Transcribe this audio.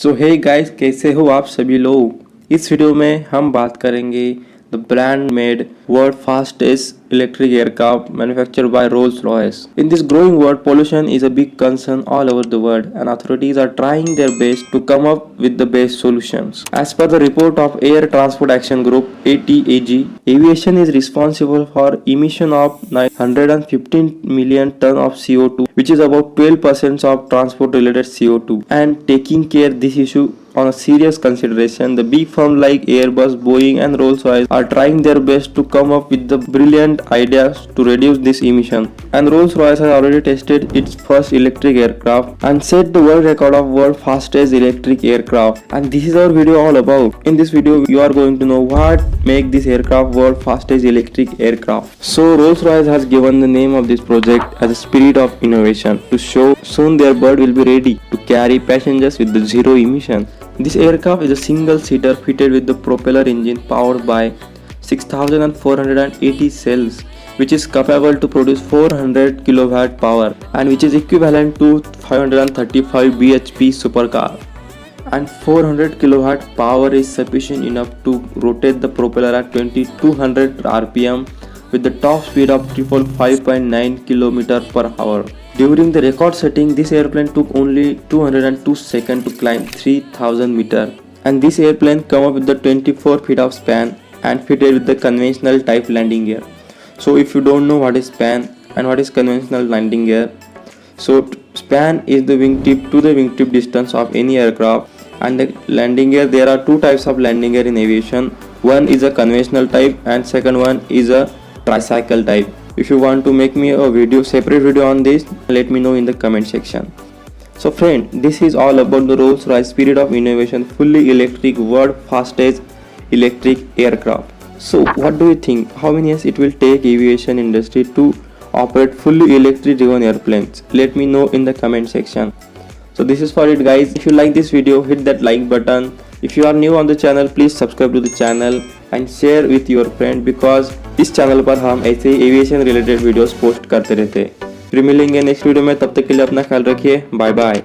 सो hey guys, कैसे हो आप सभी लोग। इस वीडियो में हम बात करेंगे the brand made world fastest electric aircraft manufactured by Rolls-Royce. In this growing world, pollution is a big concern all over the world, and authorities are trying their best to come up with the best solutions. As per the report of Air Transport Action Group (ATAG), aviation is responsible for emission of 915 million tons of CO2, which is about 12% of transport-related CO2. And taking care this issue on a serious consideration, the big firms like Airbus, Boeing and Rolls-Royce are trying their best to come up with the brilliant ideas to reduce this emission. And Rolls-Royce has already tested its first electric aircraft and set the world record of world fastest electric aircraft. And this is our video all about. In this video, you are going to know what make this aircraft world fastest electric aircraft. So Rolls-Royce has given the name of this project as a Sprit of Innovation to show soon their bird will be ready to carry passengers with the zero emission. This aircraft is a single-seater fitted with the propeller engine powered by 6,480 cells, which is capable to produce 400 kW power and which is equivalent to 535 bhp supercar. And 400 kW power is sufficient enough to rotate the propeller at 2200 rpm with the top speed of 5.9 km per hour. During the record setting, this airplane took only 202 seconds to climb 3000 meters. And this airplane came up with the 24 feet of span and fitted with the conventional type landing gear. So if you don't know what is span and what is conventional landing gear, so span is the wingtip to the wingtip distance of any aircraft, and the landing gear, there are two types of landing gear in aviation. One is a conventional type and second one is a tricycle type. If you want to make me a separate video on this, let me know in the comment section. So friend, this is all about the Rolls-Royce Sprit of Innovation fully electric world fastest electric aircraft. So what do you think? How many years it will take aviation industry to operate fully electric driven airplanes? Let me know in the comment section. So this is for it guys. If you like this video, hit that like button. If you are new on the channel, please subscribe to the channel and share with your friend, because इस channel पर हम ऐसे aviation related videos post करते रहते हैं। फिर मिलेंगे next video में, तब तक के लिए अपना ख्याल रखिए। Bye bye.